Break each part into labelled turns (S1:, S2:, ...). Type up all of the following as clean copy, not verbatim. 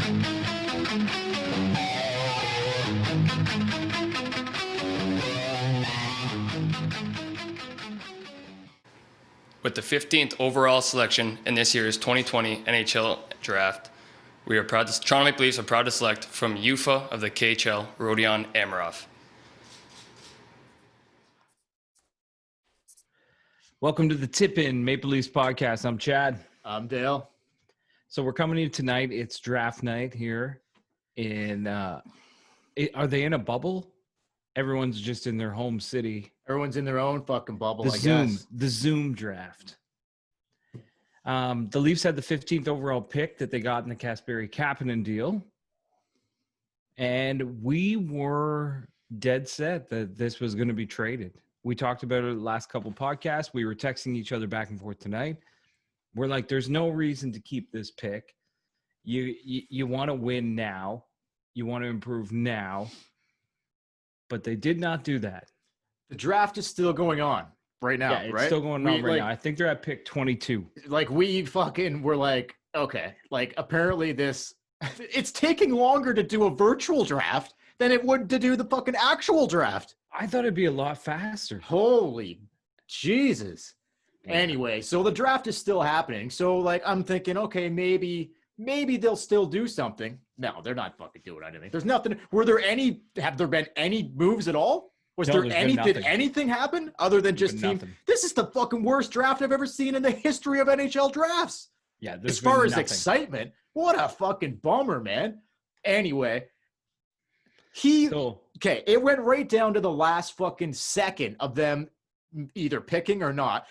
S1: With the 15th overall selection in this year's 2020 NHL Draft, Toronto Maple Leafs are proud to select from UFA of the KHL, Rodion Amirov.
S2: Welcome to the Tip-In Maple Leafs podcast. I'm Chad.
S3: I'm Dale.
S2: So we're coming in tonight. It's draft night here. Are they in a bubble? Everyone's just in their home city.
S3: Everyone's in their own fucking bubble, I guess.
S2: The Zoom draft. The Leafs had the 15th overall pick that they got in the Kasperi-Kapanen deal. And we were dead set that this was going to be traded. We talked about it the last couple podcasts. We were texting each other back and forth tonight. We're like, there's no reason to keep this pick. You want to win now. You want to improve now. But they did not do that.
S3: The draft is still going on right now,
S2: yeah, it's
S3: right?
S2: still going on right now. I think they're at pick 22.
S3: Like, we fucking were like, okay, like, apparently it's taking longer to do a virtual draft than it would to do the fucking actual draft.
S2: I thought it'd be a lot faster.
S3: Holy Jesus. Yeah. Anyway, so the draft is still happening. So, like, I'm thinking, okay, maybe they'll still do something. No, they're not fucking doing anything. There's nothing. Have there been any moves at all? Did anything happen other than just team? This is the fucking worst draft I've ever seen in the history of NHL drafts.
S2: Yeah.
S3: As far as excitement, what a fucking bummer, man. Anyway, it went right down to the last fucking second of them either picking or not.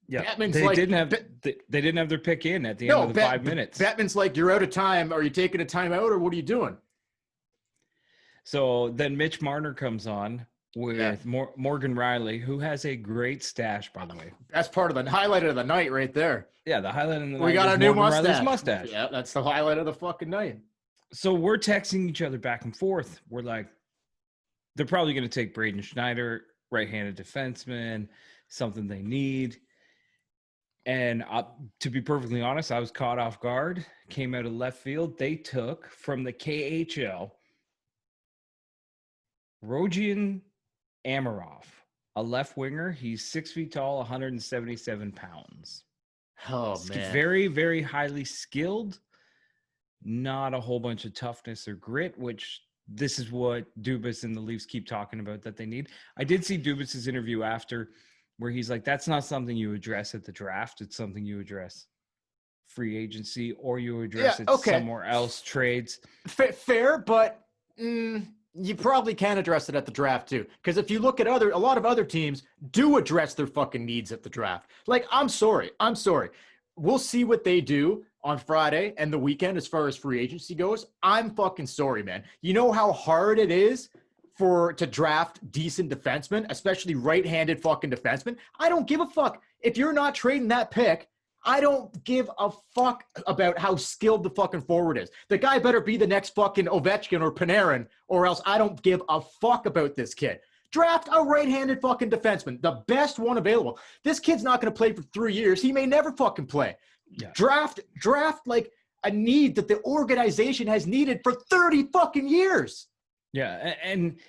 S2: Yeah, they didn't have their pick in at the end of the 5 minutes.
S3: Bettman's like, you're out of time. Are you taking a timeout or what are you doing?
S2: So then Mitch Marner comes on with Morgan Riley, who has a great stash, by the way.
S3: That's part of the highlight of the night right there.
S2: Yeah, the highlight of the night.
S3: We got a new
S2: mustache.
S3: Yeah, that's the highlight of the fucking night.
S2: So we're texting each other back and forth. We're like, they're probably going to take Braden Schneider, right-handed defenseman, something they need. And to be perfectly honest, I was caught off guard, came out of left field. They took from the KHL, Rodion Amirov, a left winger. He's 6 feet tall, 177 pounds.
S3: Oh, man.
S2: Very, very highly skilled. Not a whole bunch of toughness or grit, which this is what Dubas and the Leafs keep talking about that they need. I did see Dubas's interview after where he's like, that's not something you address at the draft. It's something you address free agency or you address it somewhere else, trades.
S3: Fair, but you probably can address it at the draft too. Because if you look at a lot of other teams do address their fucking needs at the draft. Like, I'm sorry. We'll see what they do on Friday and the weekend as far as free agency goes. I'm fucking sorry, man. You know how hard it is to draft decent defensemen, especially right-handed fucking defensemen? I don't give a fuck. If you're not trading that pick, I don't give a fuck about how skilled the fucking forward is. The guy better be the next fucking Ovechkin or Panarin, or else I don't give a fuck about this kid. Draft a right-handed fucking defenseman, the best one available. This kid's not going to play for 3 years. He may never fucking play. Yeah. Draft like a need that the organization has needed for 30 fucking years.
S2: Yeah, and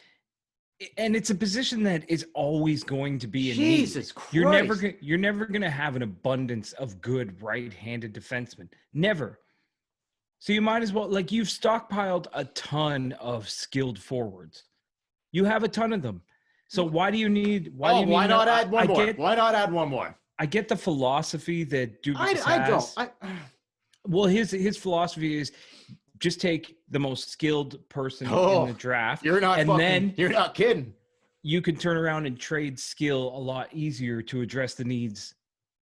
S2: it's a position that is always going to be in need.
S3: Jesus Christ.
S2: You're never going to have an abundance of good right-handed defensemen. Never. So you might as well, like, you've stockpiled a ton of skilled forwards. You have a ton of them. So why not add one more? I get the philosophy that Dubas has. Well, his philosophy is just take the most skilled person in the draft.
S3: You're not kidding.
S2: You can turn around and trade skill a lot easier to address the needs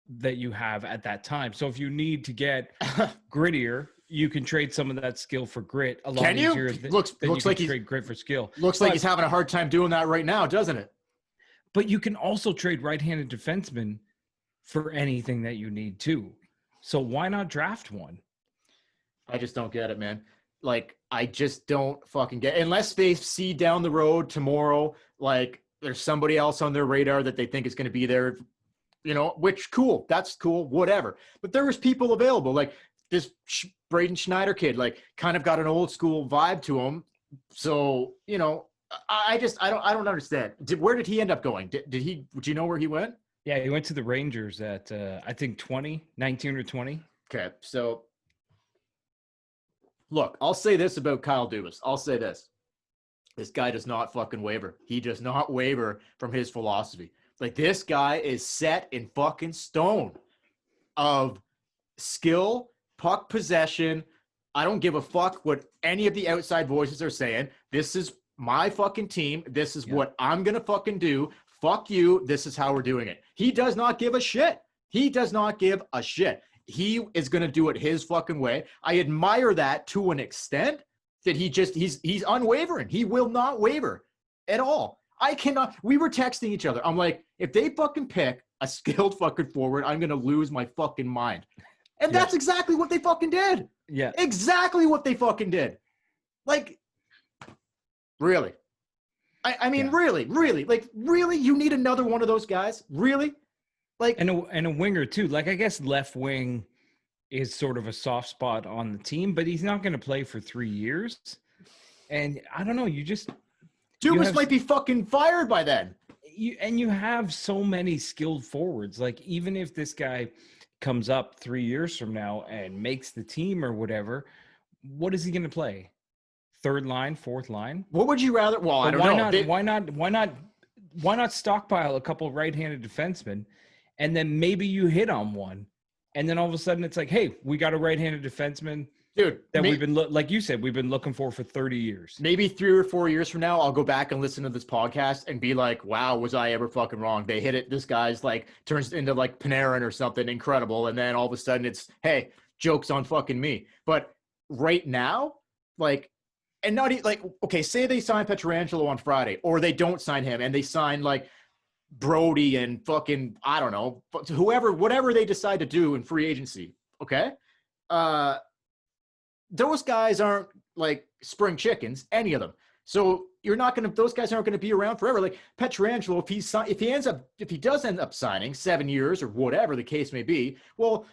S2: that you have at that time. So if you need to get grittier, you can trade some of that skill for grit a lot easier than
S3: looks
S2: you
S3: like
S2: can trade grit for skill.
S3: Looks like he's having a hard time doing that right now, doesn't it?
S2: But you can also trade right-handed defensemen for anything that you need too. So why not draft one?
S3: I just don't get it, man. Like, I just don't fucking get it. Unless they see down the road tomorrow, like, there's somebody else on their radar that they think is going to be there, which cool. That's cool, whatever. But there was people available. Like, Braden Schneider kid, like, kind of got an old school vibe to him. So, you know, I don't understand. Where did he end up going? Do you know where he went?
S2: Yeah, he went to the Rangers at, I think 19 or 20.
S3: Okay, so look, I'll say this about Kyle Dubas. I'll say this. This guy does not fucking waver. He does not waver from his philosophy. Like, this guy is set in fucking stone of skill, puck possession. I don't give a fuck what any of the outside voices are saying. This is my fucking team. This is what I'm going to fucking do. Fuck you. This is how we're doing it. He does not give a shit. He does not give a shit. He is going to do it his fucking way. I admire that to an extent, that he's unwavering. He will not waver at all. I cannot. We were texting each other. I'm like, if they fucking pick a skilled fucking forward, I'm going to lose my fucking mind. And that's exactly what they fucking did.
S2: Yeah.
S3: Exactly what they fucking did. Like, really? I mean, really, like, really, you need another one of those guys? Really? Like,
S2: and a winger too. Like, I guess left wing is sort of a soft spot on the team, but he's not going to play for 3 years. And I don't know.
S3: Dubas might be fucking fired by then.
S2: You have so many skilled forwards. Like, even if this guy comes up 3 years from now and makes the team or whatever, what is he going to play? Third line, fourth line?
S3: What would you rather? Well, I don't know.
S2: Why not stockpile a couple of right-handed defensemen, and then maybe you hit on one, and then all of a sudden it's like, hey, we got a right-handed defenseman,
S3: dude,
S2: that we've been like you said, we've been looking for 30 years.
S3: Maybe 3 or 4 years from now, I'll go back and listen to this podcast and be like, wow, was I ever fucking wrong? They hit it. This guy's like turns into like Panarin or something incredible, and then all of a sudden it's, hey, joke's on fucking me. But right now, like. And not like, okay, say they sign Pietrangelo on Friday, or they don't sign him and they sign like Brody and fucking, I don't know, whatever they decide to do in free agency. Okay. Those guys aren't like spring chickens, any of them. So those guys aren't going to be around forever. Like Pietrangelo, if he does end up signing 7 years or whatever the case may be, well,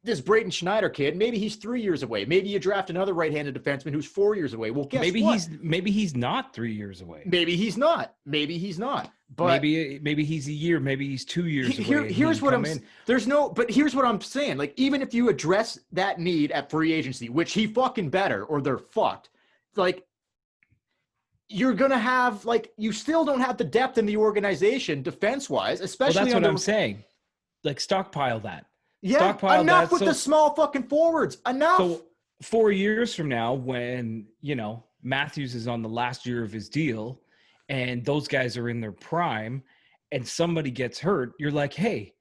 S3: this Braden Schneider kid, maybe he's 3 years away. Maybe you draft another right-handed defenseman who's 4 years away. Well, guess what?
S2: Maybe he's not 3 years away.
S3: Maybe he's not. But
S2: maybe he's a year. Maybe he's 2 years away.
S3: Here's what here's what I'm saying. Like, even if you address that need at free agency, which he fucking better, or they're fucked. Like, you're gonna have you still don't have the depth in the organization defense-wise, especially.
S2: Well, that's what I'm saying. Like, stockpile that.
S3: Yeah,
S2: stockpile
S3: enough with the small fucking forwards. Enough.
S2: So 4 years from now, when, Matthews is on the last year of his deal and those guys are in their prime and somebody gets hurt, you're like, hey,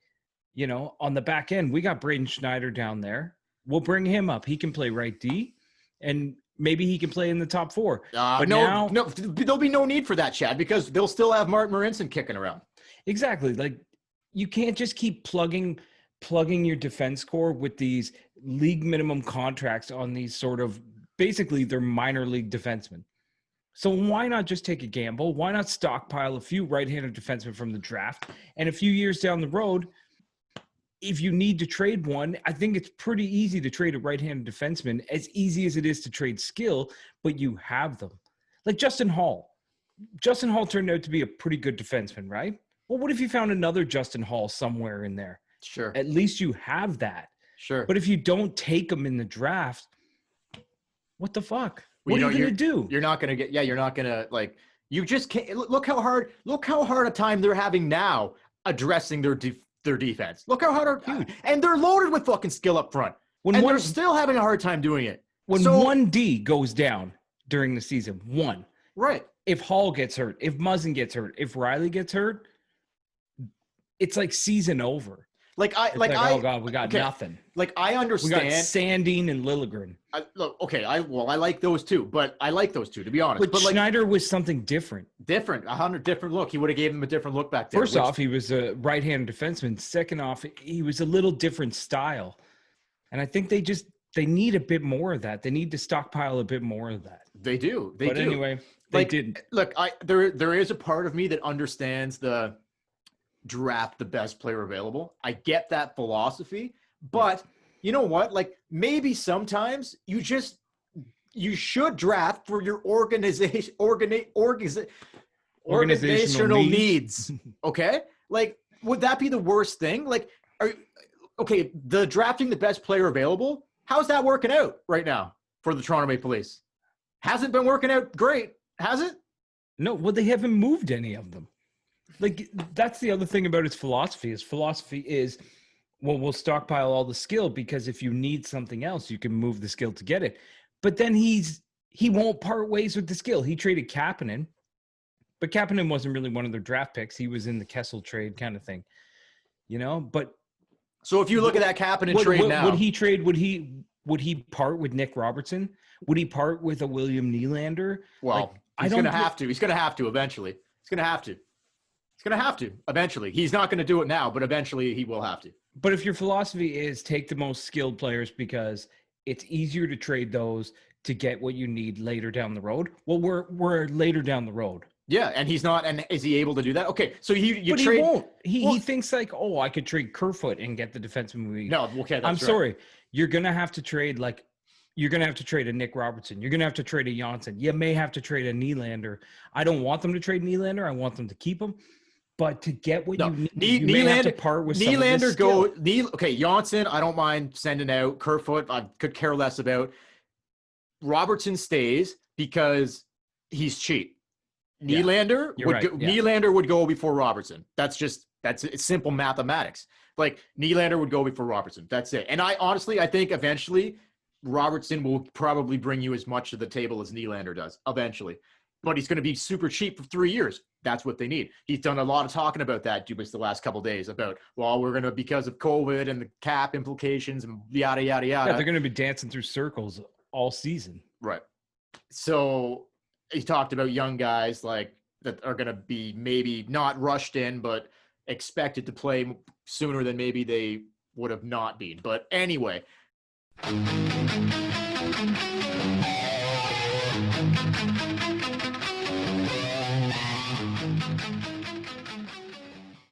S2: on the back end, we got Braden Schneider down there. We'll bring him up. He can play right D, and maybe he can play in the top four.
S3: But no, there'll be no need for that, Chad, because they'll still have Martin Marincin kicking around.
S2: Exactly. Like, you can't just keep plugging your defense core with these league minimum contracts on these sort of, basically they're minor league defensemen. So why not just take a gamble? Why not stockpile a few right-handed defensemen from the draft? And a few years down the road, if you need to trade one, I think it's pretty easy to trade a right-handed defenseman, as easy as it is to trade skill, but you have them. Like Justin Hall. Justin Hall turned out to be a pretty good defenseman, right? Well, what if you found another Justin Hall somewhere in there?
S3: Sure.
S2: At least you have that.
S3: Sure.
S2: But if you don't take them in the draft, what the fuck? What are you going to do?
S3: You're not going to you're not going to you just can't. Look how hard a time they're having now addressing their defense. Look how hard, and they're loaded with fucking skill up front. They're still having a hard time doing it.
S2: When one D goes down during the season, one.
S3: Right.
S2: If Hall gets hurt, if Muzzin gets hurt, if Riley gets hurt, it's like season over. Oh God, we got nothing.
S3: Like, I understand.
S2: We got Sandin and Liljegren.
S3: I like those two, but I like those two, to be honest.
S2: But Schneider was something different.
S3: 100 different look. He would have gave him a different look back there.
S2: First off, he was a right-handed defenseman. Second off, he was a little different style. And I think they need a bit more of that. They need to stockpile a bit more of that.
S3: They do.
S2: But anyway, they didn't.
S3: Look, there is a part of me that understands the draft the best player available. I get that philosophy, but you know what? Like maybe sometimes you should draft for your organizational needs. Okay. Like, would that be the worst thing? Like, okay, the drafting the best player available. How's that working out right now for the Toronto Maple Leafs? Hasn't been working out great, has it?
S2: No, well, they haven't moved any of them. Like, that's the other thing about his philosophy. His philosophy is, well, we'll stockpile all the skill because if you need something else, you can move the skill to get it. But then he won't part ways with the skill. He traded Kapanen, but Kapanen wasn't really one of their draft picks. He was in the Kessel trade kind of thing, But
S3: so if you look at that Kapanen trade now,
S2: would he trade? Would he part with Nick Robertson? Would he part with a William Nylander?
S3: Well, he's going to have to. He's going to have to eventually. He's going to have to. He's going to have to eventually. He's not going to do it now, but eventually he will have to.
S2: But if your philosophy is take the most skilled players because it's easier to trade those to get what you need later down the road, well, we're later down the road.
S3: Yeah, and he's not. And is he able to do that? Okay, so you trade.
S2: He won't. He thinks like, oh, I could trade Kerfoot and get the defenseman we need.
S3: No, okay, that's
S2: I'm
S3: right.
S2: sorry. You're gonna have to trade you're gonna have to trade a Nick Robertson. You're gonna have to trade a Janssen. You may have to trade a Nylander. I don't want them to trade Nylander. I want them to keep him. But to get what you need, you may have to part with
S3: Nylander. Okay, Janssen, I don't mind sending out. Kerfoot, I could care less about. Robertson stays because he's cheap. Nylander Nylander would go before Robertson. That's it's simple mathematics. Like Nylander would go before Robertson. That's it. And I think eventually Robertson will probably bring you as much to the table as Nylander does eventually. But he's going to be super cheap for 3 years. That's what they need. He's done a lot of talking about that, Dubas, the last couple of days about, well, we're going to, because of COVID and the cap implications and yada, yada, yada.
S2: Yeah, they're going to be dancing through circles all season.
S3: Right. So he talked about young guys like that are going to be maybe not rushed in, but expected to play sooner than maybe they would have not been. But anyway.